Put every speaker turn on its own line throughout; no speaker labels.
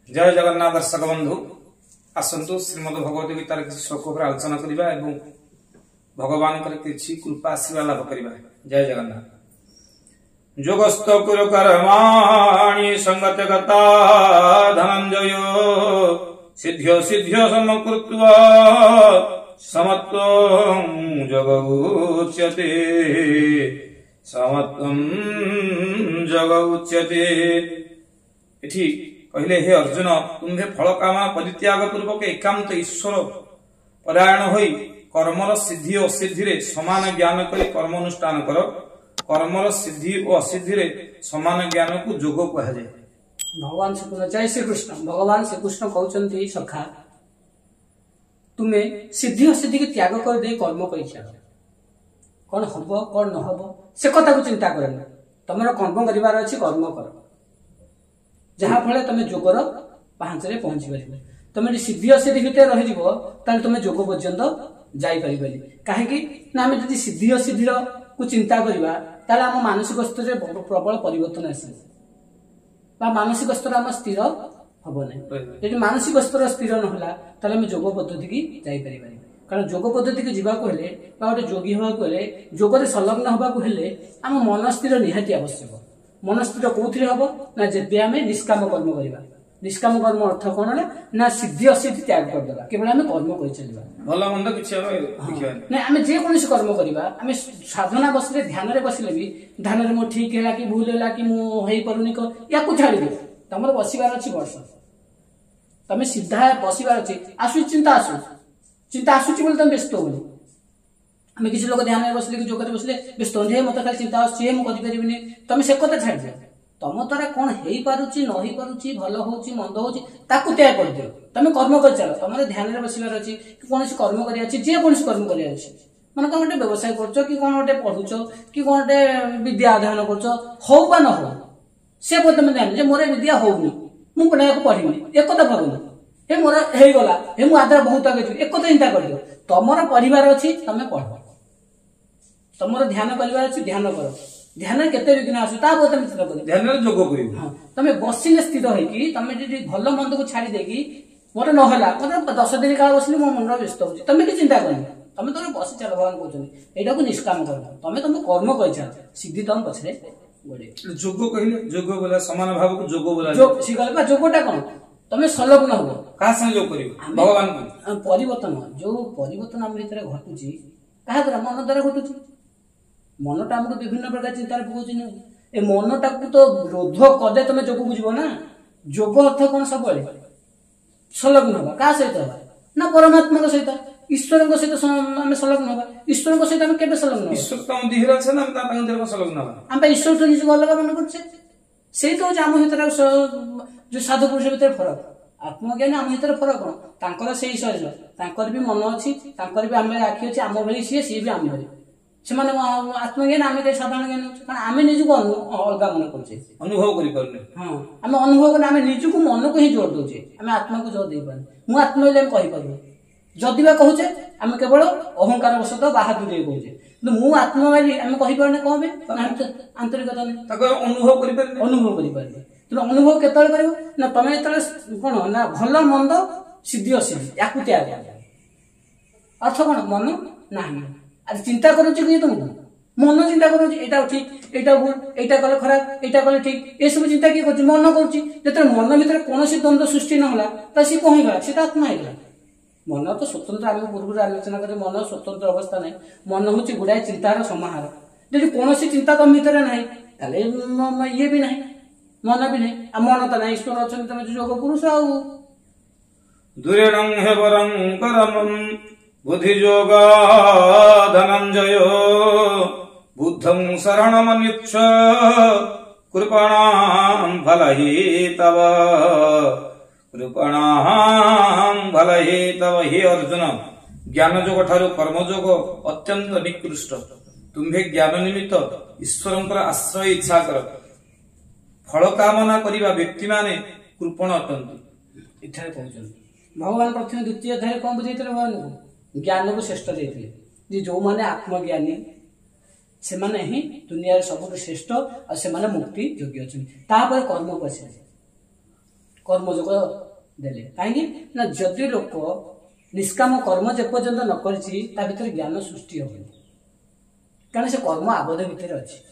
जय जगन्नाथ दर्शक बंधु आसतु श्रीमद भगवत गीतार किसी श्लोक पर आलोचना करवा एवं भगवान किसी कृपा आशीर्वाद लाभ करवा। जय जगन्नाथ। जोगस्त कुरु कर्माणि संगत गता धनंजय सिद्ध्यो सिद्ध्यो समकृत्वा समत्वं जगमुच्यते समत्वं जगमुच्यते। इठी कहले हे अर्जुन तुम्हे फल कामना परित्याग पूर्वक एकांत ईश्वर परायण होई कर्मर सिद्धि और असिद्धि रे समान ज्ञान करी कर्म अनुष्ठान कर। कर्मर सिद्धि और असिद्धि रे समान ज्ञान को जोग कहा जाए।
भगवान श्री जय श्री कृष्ण। भगवान श्री कृष्ण कहते सखा तुम्हें सिद्धि असिद्धि के त्याग कर दे कर्म कर कौन हम कौन न हम से कथा को चिंता कर तुम कर्म कर कर्म कर जहाँ फल तुम जोगर पांचरे पहुंची पार। तुम सिद्धि असिद्धि भितर रही तुम जोग पर्यंत जापर कहीं आम जब सिद्धि असिद्धि को चिंता करवा आम मानसिक स्तर में प्रबल परिवर्तन आस मानसिक स्तर आम स्थिर हम ना। जब मानसिक स्तर स्थिर ना आम जोग पद्धति की जापर कारण जोग पद्धति की जीवा गोटे जोगी हवा जोगरे संलग्न हवा आम मन स्थिर निहाती आवश्यक। मन स्थिर कौन हम ना जब आम निष्काम कर्म करवा। निष्काम कर्म अर्थ कौन ना सिद्धि असिद्धि त्याग करदेगा केवल आम कर्म कर चलवा
भल मंद किसी
ना आम जेकोसी कर्म करवा आम साधना बसले ध्यान बसले भी ध्यान मो ठीक है कि भूल है कि मुझे पारुनी या छाड़ दे तुम बसबार अच्छी वर्ष तुम सीधा बसबार अच्छी आसु चिंता आसूची बोले तुम व्यस्त हो। आम किसी लोग ध्यान बसले कि जोग बसले व्यस्त हो मत खाली चिंता आसुची मुझे तुम से कथा छाड़ दियो तुम द्वारा कौन हो पारुची न हो पारुची भल हो मंद हो त्याग कर दियो तुम कर्म कर चल तुम ध्यान बसबार अच्छी कि कौन कर्म कर कर्म कर मन कौन गोटे व्यवसाय कर कौन गोटे पढ़ुच कि कौन गोटे विद्या अध्ययन कर हो न हो से तुम ध्यान मोर विद्या होनी मुझे पढ़ी एक कथा भावना हे मोर होगा हे मुझे बहुत आगे एक कथा चिंता कर दियो तुम पढ़ार अच्छी तुम पढ़ तुम ध्यान कर ध्यान कर ध्यान केते विघ्न आसु तुम चिंता कर
ध्यान जोग कर
तुम बसिले स्थिर होगी तुम भल मंद को छाड़ी देगी मोर नहला मतलब 10 दिन काल बसली मो मन व्यस्त हो तुम कि चिंता कर तुम तुम बसी चल भगवान कहते यहाँ को निष्काम कर तुम तुम कर्म कर सिद्धि तुम पछरे
जोग कहले जोग बोला समान भाव को जोग बोला
सी कहले जोगटा कौन तुम संलग्न हो
कहा संग जोग करियो भगवान को
परिवर्तन जो परिवर्तन आम भीतर घटुची कहा द्वारा मन द्वारा घटुची मनटा आमको विभिन्न प्रकार चिंतार पकाउछि ना ए मनटा को तो रोध कदे तुम जोग बुझब ना। जोग अर्थ कौन सब संलग्न हवा क्या सहित हवा ना परमात्मा सहित ईश्वर सहित आम संलग्न हवा। ईश्वर सहित आम केबे संलग्न
ईश्वर तो दिहरा छ ना ता देह संलग्न हवा
आम ईश्वर तो निज अलग मन करछे से तो आम भीतर जो साधु पुरुष भीतर फरक आत्मज्ञानी आम भीतर फरक कौन तांकर से शरीर तांकर भी मन अच्छी तांकर भी आम आखि अच्छी आम भली सी भी आम भली से आत्मज्ञान आम साधारण ज्ञान कारण आम निजक अलग मन करे
अनुभव कर
हाँ आम अनुभव कर निजक मन को ही जोर दौचे आम आत्मा को जोर दे पारे मुझे आत्मा कहीपर जदि बा कहूचे आम केवल अहंकार वशत बाहादुर कहूचे मु आत्मा मारी आम कहीपर कौन आंतरिकता नहीं
अनुभव कर
तेना अनुभव केत ना तुम जो कौन ना भल मंद सिद्धि असिद्धि या त्याग अर्थ कौन मन ना अरे चिंता करुच्ची कि तुमको मन चिंता करुच्ची यहाँ ठीक यहाँ भूल यहाँ कले खराब यहाँ कले ठीक ये सब चिंता किए कर मन कर मन भर कौन द्वंद्व सृष्टि ना तो सी कौन होगा सी आत्मा होगा। मन तो स्वतंत्र आम पूर्व आलोचना कर मन स्वतंत्र अवस्था ना मन हूँ गुड़ाए चिंतार समाहार जब कौन चिंता तुम भर ना ये भी ना मन भी नहीं मन तो ना ईश्वर अच्छा तुम जोग पुरुष
बुद्धि जोग धनंजय बुद्धं शरणमन्युच्छ कृपणां फलहितव हे अर्जुन ज्ञान जोग ठारू कर्म जोग अत्यंत निकृष्ट तुम्हें ज्ञान निमित्त ईश्वर आश्रय इच्छा कर फल कामना करिबा व्यक्ति माने कृपण अटंती
इठारे कहउछन भगवान प्रथम द्वितीय अध्याय कौन बुझाइते भगवान को ज्ञान को श्रेष्ठ देते जो मैंने आत्मज्ञानी से माने ही दुनिया सब श्रेष्ठ और से माने मुक्ति योग्य अच्छा कर्म को कर्मयोग देले कहीं ना जदि लोक निष्काम कर्म जेपर्यंत न करिछि ता भीतर ज्ञान सृष्टि होबनी कारण से कर्म आबोध भीतर अछि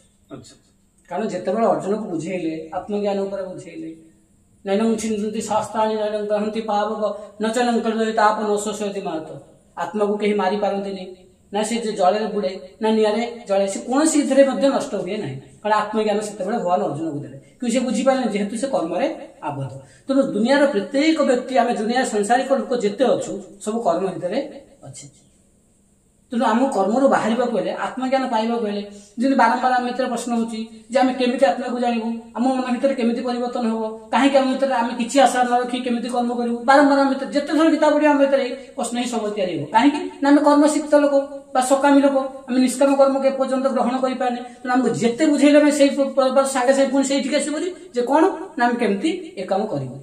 कारण जेतेबेले अर्जुन को बुझेइले आत्मज्ञान ऊपर बुझेइले नैनं छिन्दन्ति शास्त्राणि नैनं गहन्ति पावक न च नंकर्दति ताप न शोषयति महतो आत्मा को कहीं मारी पारंतिनि ना से जल बुड़े ना निआरे जले से कौन सी नष्ट हुए ना कारण आत्मज्ञान से भगवान अर्जुन को देले कि से बुझी पारे जेहेतु से कर्म आबद्ध तेणु दुनिया प्रत्येक व्यक्ति आम दुनिया सांसारिक लोक जिते अच्छु सब कर्म भितर अच्छे तेणु आम कर्म बाहर हेले आत्मज्ञान पाइबा हेले जमी बारंबार आम भर प्रश्न होमें केमी आत्मा को जानू आम मन भर केमी परिवर्तन हम कहीं आम भर आम किसी आशा न रखी केमी कर्म करूँ बारंबार आम भर जिते थर गीता पढ़ी आम भर प्रश्न ही सब तैयारी कहीं आम कर्म शिक्त लोक सकामी लोक आम निष्काम कर्म के पर्यंत ग्रहण करें तेना आमको जिते बुझेले सागे सागे पुणी से आसो कौन ना आम केमी ए कम करूँ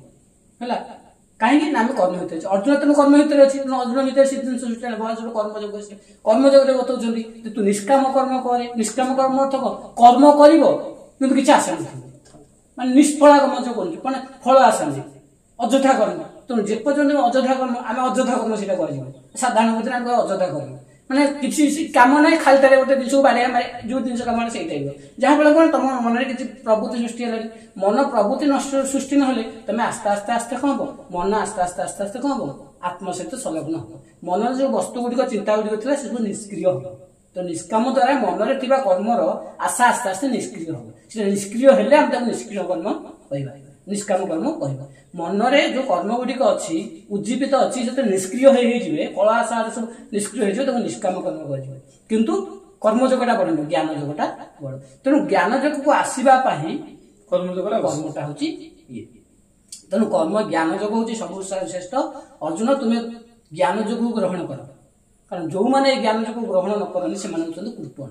कहीं ना आम कर्म भितर अर्जुन तेणु कर्म भितर अच्छी अर्जुन भितर से जिन सृष्टि कर्मयोग कर्मयोग बताऊँ तू निष्काम कर्म करे निष्काम कर्म अर्थ कर्म कर किसी आशा नहीं निष्फला कर्म जो कर फल आशा नहीं अଯଥା कर्म तेणु जेपर्यंत अଯଥା कर्म आम अଯଥା कर्म से साधारण बुद्धि आम अଯଥା कर्म माने किसी काम ना खाली गोटे जिन बाड़िया मारे जो जिन कम से जहाँफल कौन तुम मन में किसी प्रवृत्ति सृष्टि है मन प्रवृत्ति नष्ट सृष्टि ना तुम आस्ते आस्ते आस्ते कौन हम मन आस्ते आस्ते आस्ते आस्ते कौन हम आत्मा सहित संलग्न हम मन जो वस्तु गुड़िक चिंता गुड़िक थी सब निष्क्रिय हम तो निष्काम द्वारा मन में कर्मर आशा आस्ते आस्ते निष्क्रिय हम से निष्क्रिय हेल्ले आम निष्क्रिय कर्म कह निष्काम कर्म कह मनरे जो कर्म गुड़िक अच्छी उज्जीवित अच्छी से निष्क्रिय हो कला आशा सब निष्क्रिय हो निष्काम कर्म कर किंतु कर्मयोगटा बढ़ ज्ञान योगटा बढ़ तेणु ज्ञान योग को आसवा कर्मटा हूँ ये तेणु कर्म ज्ञान योग हूँ सब श्रेष्ठ अर्जुन तुम्हें ज्ञान योग ग्रहण कर कारण जो मैंने ज्ञान योग ग्रहण न करनी से कृपण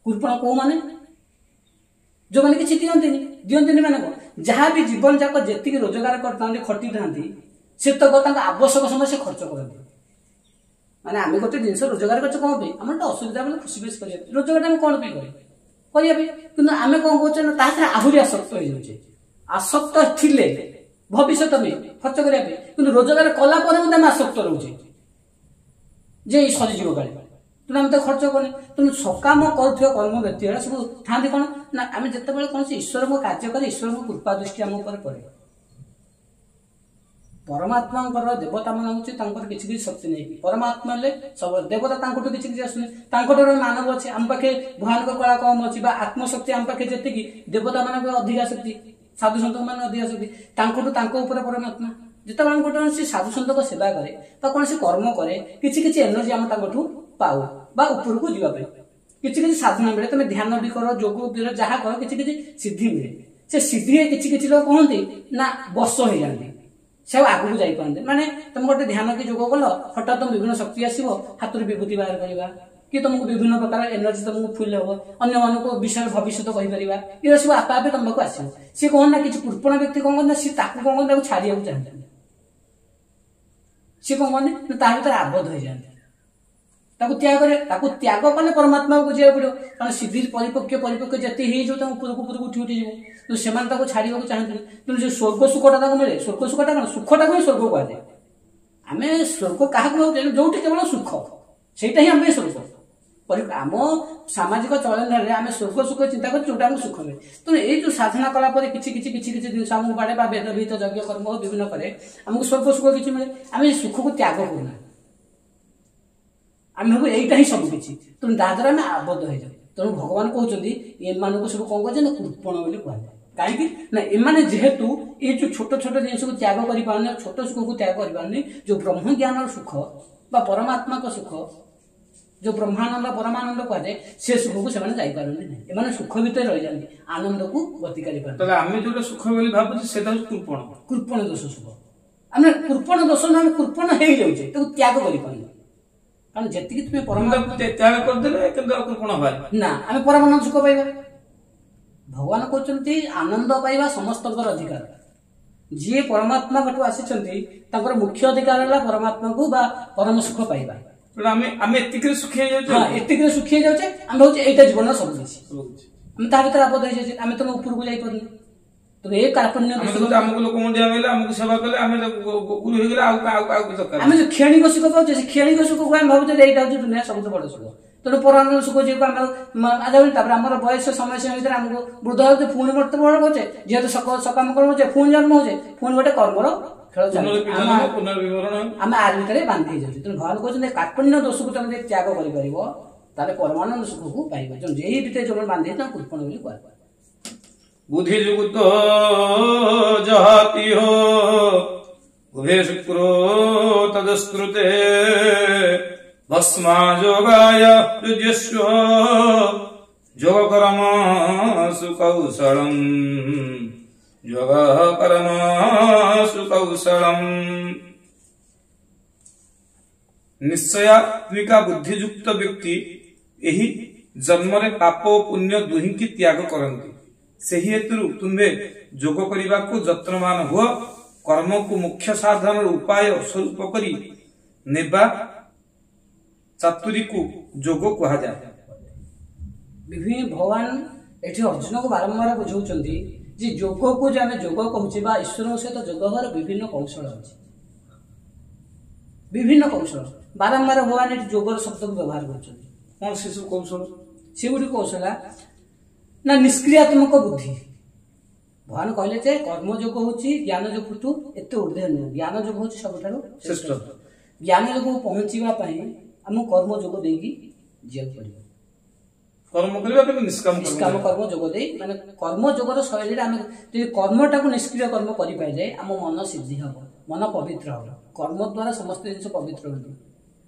कृपण कौ माने जो मैंने किसी दिखती माने कौन जहाँ भी जीवन जाक जी रोजगार करते खटी था से तक आवश्यक समय से खर्च करते माने आम गोटे जिन रोजगार कर कौन पे आम गोटे असुविधा मतलब खुशी बेस कर रोजगार आम कौन करवा कि आम कौन कहे आहरी आसक्त हो जाए आसक्त थिले भविष्य में खर्च करने कि रोजगार कलापर आम आसक्त रोचे जे सरीजीव काले तेना आम तो खर्च करने तेणु सकाम कर कर्म व्यक्ति सब था कौन ना आम जिते कौन से ईश्वर को कार्य करे ईश्वर को कृपा दृष्टि आम पड़े परमात्मा देवता मान किसी किसी शक्ति नहीं परमात्मा सब देवता किसी किसी आसुनी मानव अच्छे आम पाखे भयानक कला कम अच्छी आत्मशक्ति आम पाखे जी देवता मान अधिका शक्ति साधु सत मान अधिका शक्ति परमात्मा जिते गोटे से साधु सत सेवा करे कौन से कर्म करे किसी एनर्जी आम पाऊ बा ऊपर को जावाई किसी साधना मिले तुम ध्यान भी कर जोग भी जहाँ कर किसी सिद्धि मिले से सिद्धि किसी लोग कहते ना बस हो जाती से आगू जापारते माने तुम गोटे ध्यान की जोग कल हठात तुम विभिन्न शक्ति आसो हाथ विभूति बाहर करवा कि तुमको विभिन्न प्रकार एनर्जी तुमको फुल हम अन्य मान विषय भविष्य कहीपर ये सब आपे आपे तुमको आसो सी कौन ना किसी कृपण व्यक्ति कौन करना सी कौन कर छाड़िया चाहते सी कौन कहते ता भर आबद्ध हो जाते त्याग कले परमात्मा को जाए पड़ो कारण सिद्धि परिपक्व जिते हो उपरक उठी उठी जीव से छाड़ा चाहते तेणु जो स्वर्ग सुखटा मिले स्वर्ग सुखटा कौन सुखटा ही स्वर्ग कहुए आम स्वर्ग क्या जो केवल सुख से आम स्वर्ग आम सामाजिक चलन आम स्वर्ग सुख चिंता कर जो सुख मिले तेणु ये जो साधना कलापर किसी जिन आमको बाड़े वेद विहित यज्ञ कर्म विभिन्न करे आमको स्वर्ग सुख किसी मिले आम सुख को त्याग करना आम भाव यहीटा ही सबकि तेणु ताद्वारा आम आबद्ध हो जाए तेणु भगवान कहते एम सब कौन कहे कृपण बोली कहुए कहीं ना एम जेहेतु ये जो छोट छोट जिन को त्याग कर छोट सुख को त्याग कर जो ब्रह्म ज्ञान सुख बा परमात्मा का सुख जो ब्रह्मानंद परमानंद कहे से सुख को जापारे सुख भितर रही जाती आनंद को गति कर
सुख कृपण
दोष सुख आम कृपण दोष ना कृपण हो जाए त्याग कर कारण जी तुम्हें परमात्मा
त्याग करदे
ना आम परमानंद सुख पाइबा भगवान कहते आनंद पाइबा समस्त अधिकार जी परमात्मा कटू आसी मुख्य अधिकार है परमात्मा को बा परम सुख पाइबा सुखी जाऊे आम भावे यहाँ जीवन सब किसी आम ता भर आबद्ध हो जाए आम तुम ऊपर को जापर ତେଣୁ ଏ କାର୍ପଣ୍ୟ
ଆମକୁ ଲୋକ ମୁଣ୍ଡିଆ ମିଳିଲେ ଆମକୁ ସେବା କଲେ ଆମେ ଗୁରୁ ହେଇଗଲେ ଆଉ କିଛି ଦରକାର
ଆମେ ଯୋଉ କ୍ଷଣିକ ସୁଖ ପାଉଛେ ସେ କ୍ଷଣିକ ସୁଖକୁ ଆମେ ଭାବୁଛେ ଏଇଟା ହଉଛି ଦୁନିଆ ସବୁଠୁ ବଡ ସୁଖ। ତେଣୁ ପରମାଣୁ ସୁଖ ଯେହେତୁ ଆମେ ତାପରେ ଆମର ବୟସ ସମୟ ସୀମା ଭିତରେ ଆମକୁ ବୃଦ୍ଧ ହଉଛି ପୁଣି ମୃତ୍ୟୁବରଣ କରୁଛେ ଯେହେତୁ ସକାମ କରୁଛେ ପୁଣି ଜନ୍ମ ହଉଛେ ପୁଣି ଗୋଟେ କର୍ମର ଖେଳ ଆମେ ଆର ଭିତରେ ବାନ୍ଧି ହେଇଯାଉଛି। ତେଣୁ ଭଗବାନ କହୁଛନ୍ତି କାର୍ପଣ୍ୟ ଦୋଷକୁ ତମେ ଯଦି ତ୍ୟାଗ କରିପାରିବ ତାହେଲେ ପରମାନନ୍ଦ ସୁଖକୁ ପାଇବ। ତେଣୁ ଯେଇ ଭିତରେ ଯୋଉମାନେ ବାନ୍ଧି ତାଙ୍କୁ କୃପଣ ବୋଲି କୁହାଯାଏ।
ବୁଦ୍ଧି ଯୁକ୍ତ ଜହାତି ହୋ ଉଭେ ଶୁକ୍ର ତଦସ୍କୃତେ ଭସ୍ମା ଯୋଗାୟ ଯୁଜ୍ୟସ୍ୟ ଯୋଗ କର୍ମ ସୁକୌଶଳମ୍ ଯୋଗ କର୍ମ ସୁକୌଶଳମ୍। ନିଶ୍ଚୟାତ୍ମିକା ବୁଦ୍ଧିଯୁକ୍ତ ବ୍ୟକ୍ତି ଏହି ଜନ୍ମରେ ପାପ ଓ ପୁଣ୍ୟ ଦୁହିଁକି ତ୍ୟାଗ କରନ୍ତି। ସେହି ହେତୁରୁ ତୁମ୍ଭେ ଯୋଗ କରିବାକୁ ଯତ୍ନମାନ ହୁଅ। କର୍ମକୁ ମୁଖ୍ୟ ସାଧନର ଉପାୟ ସ୍ୱରୂପ କରି ନେବା ଚାତୁରୀକୁ ଯୋଗ କୁହାଯାଏ।
ବିଭିନ୍ନ ଭଗବାନ ଏଠି ଅର୍ଜୁନକୁ ବାରମ୍ବାର ବୁଝାଉଛନ୍ତି ଯେ ଯୋଗକୁ ଯେ ଆମେ ଯୋଗ କହୁଛେ ବା ଈଶ୍ୱରଙ୍କ ସହିତ ଯୋଗ ହେବାର ବିଭିନ୍ନ କୌଶଳ ଅଛି। ବିଭିନ୍ନ କୌଶଳ ବାରମ୍ବାର ଭଗବାନ ଏଠି ଯୋଗର ଶବ୍ଦକୁ ବ୍ୟବହାର କରୁଛନ୍ତି।
କଣ ସେସବୁ କୌଶଳ?
ସେଗୁଡିକ କୌଶଳ ନା ନିଷ୍କ୍ରିୟାତ୍ମକ ବୁଦ୍ଧି। ଭଗବାନ କହିଲେ ଯେ କର୍ମ ଯୋଗ ହଉଛି ଜ୍ଞାନ ଯୋଗଠୁ ଏତେ ଉର୍ଦ୍ଧ୍ୱ ନୁହେଁ। ଜ୍ଞାନ ଯୋଗ ହଉଛି ସବୁଠାରୁ ଶ୍ରେଷ୍ଠ। ଜ୍ଞାନ ଯୋଗକୁ ପହଞ୍ଚିବା ପାଇଁ ଆମକୁ କର୍ମ ଯୋଗ ଦେଇକି ଯିବାକୁ ପଡିବ।
କର୍ମ କରିବା କିନ୍ତୁ ନିଷ୍କାମ
କର୍ମ ଯୋଗ ଦେଇ ମାନେ କର୍ମ ଯୋଗର ଶୈଳୀରେ ଆମେ ଯଦି କର୍ମଟାକୁ ନିଷ୍କ୍ରିୟ କର୍ମ କରିପାରିଲେ ଆମ ମନ ସିଦ୍ଧି ହବ, ମନ ପବିତ୍ର ହବ। କର୍ମ ଦ୍ୱାରା ସମସ୍ତ ଜିନିଷ ପବିତ୍ର ହୁଅନ୍ତି।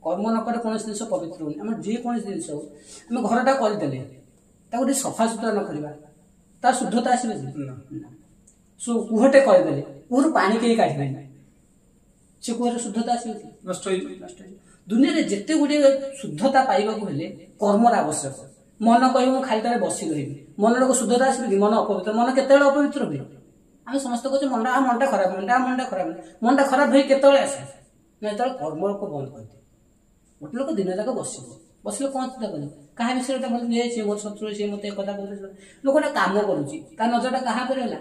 କର୍ମ ନ କଲେ କୌଣସି ଜିନିଷ ପବିତ୍ର ହଉନି। ଆମର ଯେକୌଣସି ଜିନିଷ ହଉ ଆମେ ଘରଟା କରିଦେଲେ ତାକୁ ଟିକେ ସଫାସୁତୁରା ନ କରିବା ତା ଶୁଦ୍ଧତା ଆସିବ କି? କୁହଟେ କରିଦେଲେ କୁହରୁ ପାଣି କେହି କାଢିବେନି ସେ କୁହରେ ଶୁଦ୍ଧତା ଆସିବ କି?
ନଷ୍ଟ ହେଇଯିବ।
ଦୁନିଆରେ ଯେତେ ଗୁଡ଼ିଏ ଶୁଦ୍ଧତା ପାଇବାକୁ ହେଲେ କର୍ମର ଆବଶ୍ୟକ। ମନ କହିବ ମୁଁ ଖାଲିଟାରେ ବସି ରହିବି, ମନର ଶୁଦ୍ଧତା ଆସିବ କି? ମନ ଅପବିତ୍ର। ମନ କେତେବେଳେ ଅପବିତ୍ର ହୁଏ? ଆମେ ସମସ୍ତେ କହୁଛେ ମନଟା ଖରାପ, ମନଟା ଖରାପ ହେଇ କେତେବେଳେ ଆସେ ନା ଯେତେବେଳେ କର୍ମକୁ ବନ୍ଦ କରିଦିଏ। ଗୋଟେ ଲୋକ ଦିନ ଯାକ ବସିଲେ କଣ ଚିନ୍ତା କରିବ? କାହା ବିଷୟରେ ଭଲ ସେ ମୋର ଶତ୍ରୁ, ସେ ମତେ କଥା କହୁଛି। ଲୋକଟା କାମ କରୁଛି ତା ନଜରଟା କାହା ଉପରେ ହେଲା?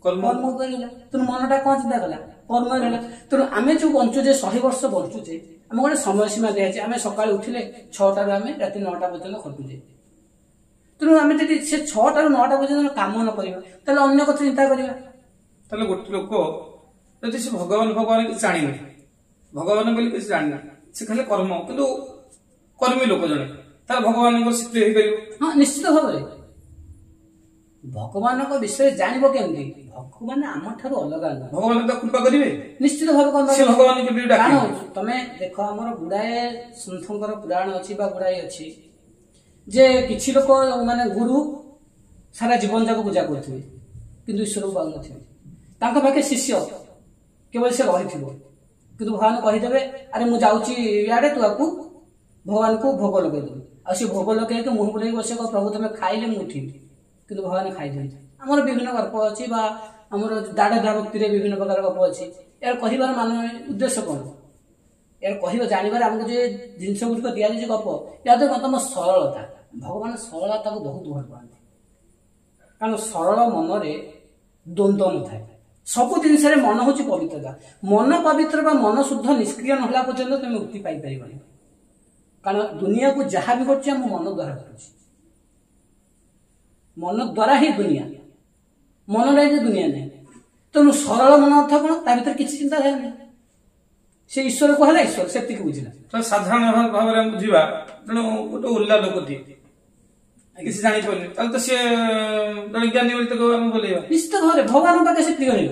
କର୍ମ ଉପରେ ହେଲା। ତେଣୁ ମନଟା କଣ ଚିନ୍ତା କଲା? କର୍ମରେ ହେଲା। ତେଣୁ ଆମେ ଯୋଉ ବଞ୍ଚୁଛେ 100 ବର୍ଷ ବଞ୍ଚୁଛେ ଆମେ ଗୋଟେ ସମୟ ସୀମା ଦିଆଯାଇଛି। ଆମେ ସକାଳେ ଉଠିଲେ 6ଟାରୁ ଆମେ ରାତି 9ଟା ପର୍ଯ୍ୟନ୍ତ ଖଟୁଛେ। ତେଣୁ ଆମେ ଯଦି ସେ 6ଟାରୁ 9ଟା ପର୍ଯ୍ୟନ୍ତ କାମ ନ କରିବା ତାହେଲେ ଅନ୍ୟ କଥା ଚିନ୍ତା କରିବା।
ତାହେଲେ ଗୋଟେ ଲୋକ ଯଦି ସେ ଭଗବାନ କିଛି ଜାଣିନି, ଭଗବାନ ବୋଲି କିଛି ଜାଣିନି, ସେ ଖାଲି କର୍ମ କିନ୍ତୁ କର୍ମୀ ଲୋକ ଜଣେ, ତାହେଲେ ଭଗବାନଙ୍କ ସ୍ଥିତି ହେଇପାରିବ?
ହଁ, ନିଶ୍ଚିତ ଭାବରେ। ଭଗବାନଙ୍କ ବିଷୟରେ ଜାଣିବ କେମିତି? ଭଗବାନ ଆମ ଠାରୁ ଅଲଗା ନୁହେଁ।
ଭଗବାନ ତ କୃପା କରିବେ
ନିଶ୍ଚିତ ଭାବେ।
ଭଗବାନ
ତମେ ଦେଖ ଆମର ଗୁଡାଏ ସନ୍ଥଙ୍କର ପୁରାଣ ଅଛି ବା ଗୁଡାଏ ଅଛି ଯେ କିଛି ଲୋକ ମାନେ ଗୁରୁ ସାରା ଜୀବନ ଯାକ ପୂଜା କରୁଥିବେ କିନ୍ତୁ ଈଶ୍ୱରକୁ ପାଉନଥିବେ। ତାଙ୍କ ପାଖେ ଶିଷ୍ୟ କେବଳ ସେ ରହିଥିବ କିନ୍ତୁ ଭଗବାନ କହିଦେବେ ଆରେ ମୁଁ ଯାଉଛି ଇଆଡେ, ତୁ ଆକୁ ଭଗବାନଙ୍କୁ ଭୋଗ ଲଗେଇଦେବୁ। ଆଉ ସେ ଭୋଗ ଲଗେଇକି ମୁହଁ ବୁଲେଇକି ବସେ ପ୍ରଭୁ ତମେ ଖାଇଲେ ମୁଁ ଉଠିବି, କିନ୍ତୁ ଭଗବାନ ଖାଇଦିଅନ୍ତି। ଆମର ବିଭିନ୍ନ ଗଳ୍ପ ଅଛି ବା ଆମର ଦାଢ ଭକ୍ତିରେ ବିଭିନ୍ନ ପ୍ରକାର ଗପ ଅଛି। ଏହାର କହିବାର ଉଦ୍ଦେଶ୍ୟ କଣ? ଏହାର କହିବା ଜାଣିବାରେ ଆମକୁ ଯେ ଜିନିଷ ଗୁଡ଼ିକ ଦିଆଯାଇଛି ଗପ, ଏହା ଦ୍ୱାରା ତମ ସରଳତା। ଭଗବାନ ସରଳତାକୁ ବହୁତ ଭଲ ପାଆନ୍ତି, କାରଣ ସରଳ ମନରେ ଦ୍ୱନ୍ଦ୍ୱ ନଥାଏ। ସବୁ ଜିନିଷରେ ମନ ହଉଛି ପବିତ୍ରତା। ମନ ପବିତ୍ର ବା ମନ ଶୁଦ୍ଧ ନିଷ୍କ୍ରିୟ ନହେଲା ପର୍ଯ୍ୟନ୍ତ ତମେ ମୁକ୍ତି ପାଇପାରିବନି। କାରଣ ଦୁନିଆକୁ ଯାହା ବି ଘଟୁଛି ଆମ ମନ ଦ୍ୱାରା ଘଟୁଛି। ମନ ଦ୍ୱାରା ହିଁ ଦୁନିଆ, ମନ ନାହିଁ ଯେ ଦୁନିଆ ନାହିଁ। ତେଣୁ ସରଳ ମନ ଅର୍ଥ କଣ? ତା ଭିତରେ କିଛି ଚିନ୍ତାଧାରା ନାହିଁ। ସେ ଈଶ୍ୱରକୁ ହେଲା ଈଶ୍ୱର, ସେତିକି ବୁଝିଲା।
ସାଧାରଣ ଭାବରେ ଆମେ ବୁଝିବା, ତେଣୁ ଗୋଟେ ଓଲା ଲୋକଟି କିଛି ଜାଣିପାରୁନି ତାହେଲେ ତ ସିଏ ଜଣେ ଜ୍ଞାନୀ ବୋଲି ତାକୁ ଆମେ ବୋଲେଇବା।
ନିଶ୍ଚିତ ଭାବରେ ଭଗବାନଙ୍କ ପାଖେ ସେ ପ୍ରିୟ ରହିବ।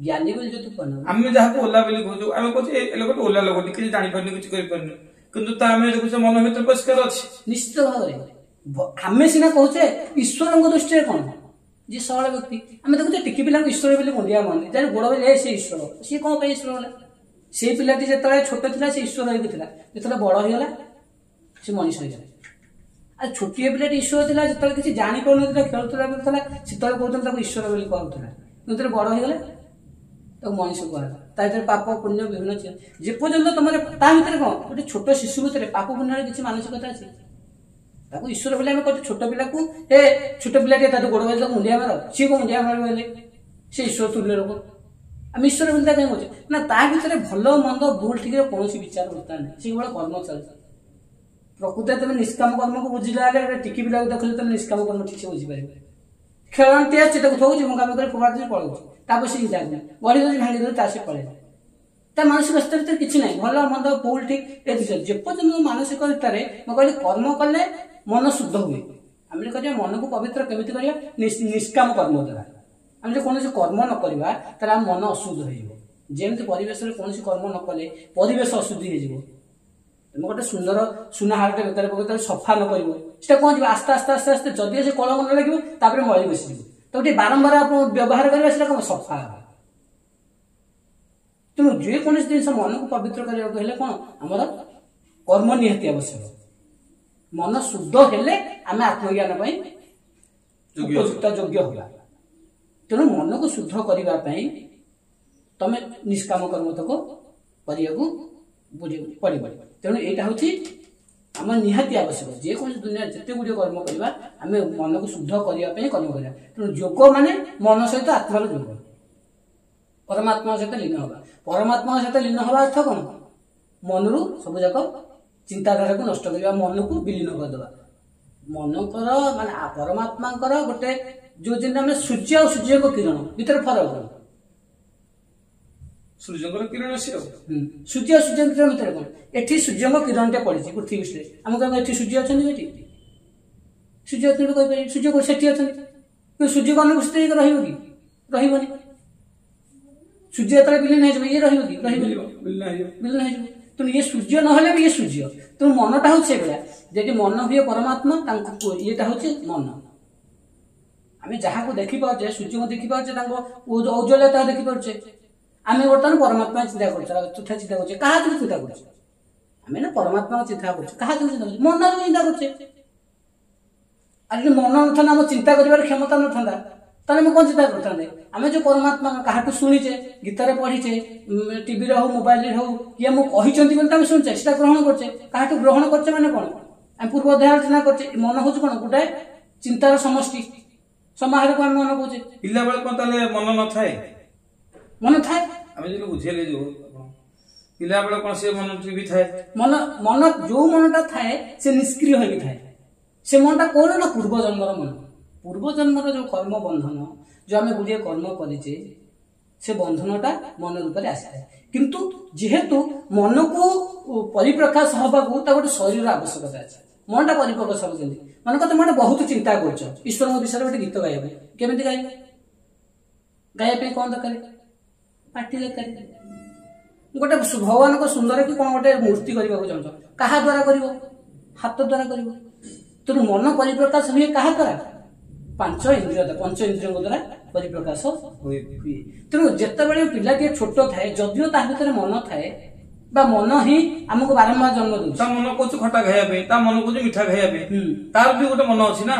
ଜ୍ଞାନୀ ବୋଲି ଯଦି
ଆମେ ଯାହାକୁ ଓଲା ବୋଲି କହୁଛୁ, ଆମେ କହୁଛୁ ଏ ଲୋକଟି ଓଲା ଲୋକଟି, କିଛି ଜାଣିପାରୁନି, କିଛି କରିପାରୁନି, କିନ୍ତୁ ତା ଆମେ ଦେଖୁଛେ ମନ ଭିତରେ ପରିଷ୍କାର ଅଛି।
ନିଶ୍ଚିତ ଭାବରେ ଆମେ ସିନା କହୁଛେ ଈଶ୍ୱରଙ୍କ ଦୃଷ୍ଟିରେ କଣ ଯିଏ ସରଳ ବ୍ୟକ୍ତି। ଆମେ ଦେଖୁଛେ ଟିକି ପିଲାଙ୍କୁ ଈଶ୍ୱର ବୋଲି ମୁଣ୍ଡିଆ ମାରୁନି, ଯାହାର ଗୋଡ ବୋଲି ସେ ଈଶ୍ୱର। ସିଏ କଣ ପାଇଁ ଈଶ୍ୱର ହେଲା? ସେଇ ପିଲାଟି ଯେତେବେଳେ ଛୋଟ ଥିଲା ସେ ଈଶ୍ୱର ହେଇକି ଥିଲା, ଯେତେବେଳେ ବଡ ହେଇଗଲା ସେ ମଣିଷ ହେଇଗଲା। ଆଉ ଛୋଟିଆ ପିଲାଟି ଈଶ୍ୱର ଥିଲା, ଯେତେବେଳେ କିଛି ଜାଣିପାରୁନଥିଲା, ଖେଳୁଥିଲା ବୁଲୁଥିଲା, ସେତେବେଳେ କହୁଥିଲେ ତାକୁ ଈଶ୍ୱର ବୋଲି କହୁଥିଲା। ଯେତେବେଳେ ବଡ ହେଇଗଲା ତାକୁ ମଣିଷ କୁହାଗଲା। ତା ଭିତରେ ପାପ ପୁଣ୍ୟ ବିଭିନ୍ନ ଯେପର୍ଯ୍ୟନ୍ତ ତମର ତା ଭିତରେ କଣ ଗୋଟେ ଛୋଟ ଶିଶୁ ଭିତରେ ପାପ ପୁଣ୍ୟର କିଛି ମାନସିକତା ଅଛି, ତାକୁ ଈଶ୍ୱର ବୋଲି ଆମେ କହୁଛୁ। ଛୋଟ ପିଲାକୁ ଏ ଛୋଟ ପିଲାଟିଏ ତାକୁ ଗୋଡ ବାଜି ତାକୁ ମୁଣ୍ଡିଆ ମାର, ସିଏ କଣ ମୁଣ୍ଡିଆ ମାରିବ ହେଲେ से ईश्वर तुल्य लोक आम ईश्वर बोलता कहीं कहे ना ता भर भल मंद भूल ठीक कौन विचार करता नहीं से केवल कर्म चलता प्रकृति तुम निष्काम कर्म को बुझिला टिकी पिला देख तुम निष्काम कर्म ठीक से बुझीपार खेलती चित्त को थोड़ी जो कम कर फोपाड़ पड़े से चिंता करें गढ़ी दूसरी भांगी दूसरी तार से पड़े ता मानसिक स्तर भर किसी ना भल मंद भूल ठीक ये जेपर्यंत मानसिक स्तर में कहली कर्म कले मन शुद्ध हुए आम कह मन को पवित्र केमी कर निष्काम कर्म द्वारा आम कौन कर्म न करवा तार मन अशुद्ध होमती परिवेश कौन कर्म न कले परिवेश अशुद्धि हो तुम गोटे सुंदर सुना हारटे बेकार पकड़ सफा न कर कौन जी आस्ते आस्ते आस्ते आस्ते जदि से कलम न लगे मଳି बसि तो बारंबार आप व्यवहार करवा कौन सफा तेणु जेकोसी जिन मन को पवित्र करने कौन आमर कर्म निहाती आवश्यक मन शुद्ध हेले आम आत्मज्ञान उपयुक्त योग्य होगा तेणु मन को शुद्ध करने तुम निष्काम कर्म तक पड़े तेणु यहाँ हूँ आम निहाती आवश्यक जेकोसी दुनिया जिते गुड़िया कर्म करवा आम मन को शुद्ध करने कर्म करवा तेणु योग माने मन सहित आत्मार योग परमात्मा सहित लीन हवा परमात्मा सहित लीन हवा अर्थ कौन मन रु सब जाक चिंताधारा को नष्ट करवा मन को विलीन करदे मनकर माने परमात्मा गोटे जो जिन सूर्य और सूर्य को किरण भीतर फरक कौन
सूर्य किरण से
सूर्य सूर्य किरण भीतर कौन एठी सूर्य किरण टे पड़ी पृथ्वी से आम कह सूर्य अच्छा सूर्य अच्छे सूर्य को सेठी अच्छा सूर्य को अनुपस्थित रही सूर्य जो विलीन हो ये विलीन हो तेणु ये सूर्य ना भी ये सूर्य तेणु मनटा हूँ से भाया मन हुए परमात्मा ये हूँ मन आम जहाँ को देखिपे सूर्य को देखिपे औज्ज्वल्यता देखिपे आम बर्तमान परमात्मा चिंता कर चिंता कर क्या चिंता करें ना परमात्मा चिंता कर चिंता मन चिंता कर मन ना आम चिंता कर क्षमता ना ताले मैं कौन चिंता करते आम जो परमात्मा क्या शुणीचे गीतार पढ़ीचे टीवी हो मोबाइल हो किए मुझे शुणुचे से ग्रहण करचे क्या ग्रहण करचे मैंने कौन आम पूर्व अध्याय चिंता करचे मन हूँ कौन गोटे चिंतार समष्टि समाहार को आम मन कहे
पिला बेले कौन मन न थाए
मन थाए
आम जो बुझेले जो पिला बेले कौन से मन भी थाए
मन मन जो मनटा थाए से निष्क्रिय हो थाए से मनटा कौन ना पूर्व जन्मर मन पूर्व जन्मर जो कर्म बंधन जो आम गुड़िया कर्म करे से बंधनटा मन रूप से आसी था किंतु जेहेतु मन को परिप्रकाश हवा को गोटे शरीर आवश्यकता अच्छे मनटा परिप्रकाश हम मन कहते मैंने बहुत चिंता कर ईश्वर विषय गोटे गीत गाइबे केमी गाइबे गाइबा कौन दरकार पार्टी दरकार गोटे भगवान को सुंदर कि कौन गोटे मूर्ति करने को चाहूँ क्या द्वारा कर हाथ द्वारा कर तेणु मन परिप्रकाश हुए क्या द्वारा पंच इंद्रिय द्वारा परिप्रकाश हुए तेणु जिते बड़े पिलाटी छोट थाए जदिओ ता भीतर मन थाए मन ही आमको बारंबार जन्म दूसरा
मन कौच खटा खाइबा मन कौच मिठा खाइबा तार भी गोटे मन अच्छी ना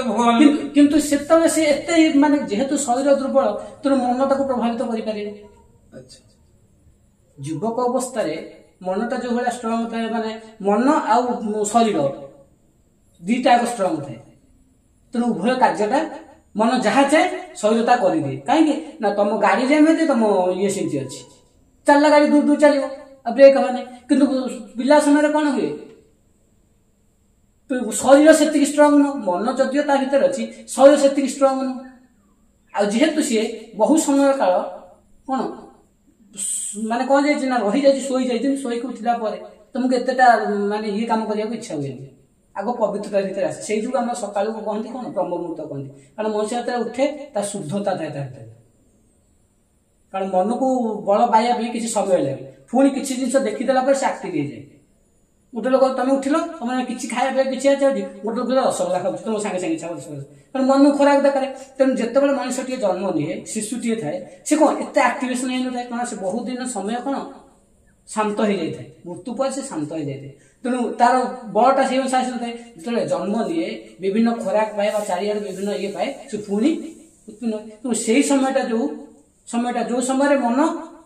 भगवान किंतु से एते माने जेहेतु शरीर दुर्बल तेणु मन ताको प्रभावित करें युवक अवस्था मनटा जो भाया स्ट्रंग थाए माने मन आउ शरीर दीटा स्ट्रंग थाए तेणु उभय कार्यटा मन जहाँ चाहे शरीरता करदिए कहीं ना तुम गाड़ी जमी तुम ये सेमती अच्छी चलला गाड़ी दूर दूर चलो ब्रेक हवा नहीं किंतु पिला समय कौन हुए शरीर से स्ट्रंग नु मन जदिओ ता भीतर अच्छी शरीर से स्ट्रंग नु आ जेहेतु सी बहु समय काल कौन माने कौन जाए ना रही जाए शोई जाए शोक उठला तुमको एतेटा माने ये कम करने इच्छा हुए आग पवित्रता भीतर आसे से जो आम सका कहते कौन ब्रह्म मुहूर्त कहते कारण मनुष्य जो उठे ता शुद्धता थाए भीतर कारण मन को बल पाइबा किसी समय लगे पुणी किसी जिन देखीदेला से आक्टिव हो जाए गोटे लोक तुम उठिल तुम किसी खाया किसी चाहिए गोटे लोग रसगोला खाऊ तुम सागे सागे इच्छा कारण मन को खोराक दरकार तेणु जिते मनुष्य जन्म निए शिशुटे थाए से कौन एत आक्टिवेशन हो न था कारण से बहुत दिन समय कौन शांत हो जाए मृत्यु पर से शांत हो जाए तेणु तार बलटा से अनुसार जो जन्म निए विभिन्न खोराक पाए चारिआड विभिन्न ये पाए से पुणी उत्पन्न तेणु से समयटा जो समय मन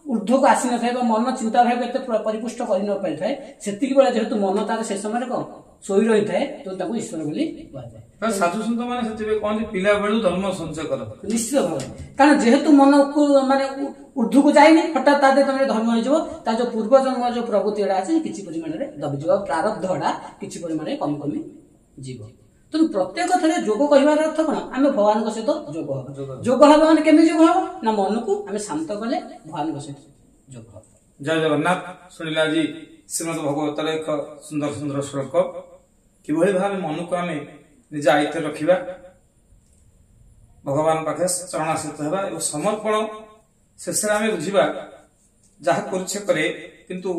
ऊर्ध्व को आसी न मन चिंताधारा को परिपुष्ट कर न पारि थाए से जेहेतु मन तार से समय कौन ଶୋଇ ରହିଥାଏ ତ ତାକୁ ଈଶ୍ୱର ବୋଲି କୁହାଯାଏ।
ସାଧୁ ସନ୍ଥ ମାନେ ସେଥିପାଇଁ କହନ୍ତି ପିଲା ବେଳୁ ଧର୍ମ ସଞ୍ଚୟ କର।
ନିଶ୍ଚିତ ଭାବରେ, କାରଣ ଯେହେତୁ ମନକୁ ମାନେ ଉର୍ଦ୍ଧ୍ୱକୁ ଯାଇନି, ହଠାତ୍ ତା ଦେହରେ ତମେ ଧର୍ମ ହେଇଯିବ, ତା ଯୋଉ ପୂର୍ବ ଜନ୍ମ ଯୋଉ ପ୍ରବୃତ୍ତି ଗୁଡା ଅଛି କିଛି ପରିମାଣରେ ଦବିଯିବ, ପ୍ରାରବ୍ଧ ଗୁଡା କିଛି ପରିମାଣରେ କମି କମି ଯିବ। ତେଣୁ ପ୍ରତ୍ୟେକ ଥରେ ଯୋଗ କହିବାର ଅର୍ଥ କଣ? ଆମେ ଭଗବାନଙ୍କ ସହିତ ଯୋଗ ହବ। ଯୋଗ ହବ ମାନେ କେମିତି ଯୋଗ ହବ ନା ମନକୁ ଆମେ ଶାନ୍ତ କଲେ ଭଗବାନଙ୍କ ସହିତ ଯୋଗ ହବ।
ଜୟ ଜଗନ୍ନାଥ। ଶୁଣିଲେ ଆଜି ଶ୍ରୀମଦ ଭଗବତର ଏକ ସୁନ୍ଦର ସୁନ୍ଦର ଶ୍ଲୋକ, କିଭଳି ଭାବେ ମନକୁ ଆମେ ନିଜ ଆୟତ୍ତରେ ରଖିବା, ଭଗବାନ ପାଖରେ ଚରଣାଶ୍ରିତ ହେବା ଏବଂ ସମର୍ପଣ। ଶେଷରେ ଆମେ ବୁଝିବା ଯାହା କରୁଛେ କରେ, କିନ୍ତୁ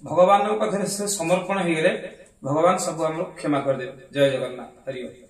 ଭଗବାନଙ୍କ ପାଖରେ ସେ ସମର୍ପଣ ହେଇଗଲେ ଭଗବାନ ସବୁ ଆମକୁ କ୍ଷମା କରିଦେବେ। ଜୟ ଜଗନ୍ନାଥ। ହରି ଓମ୍।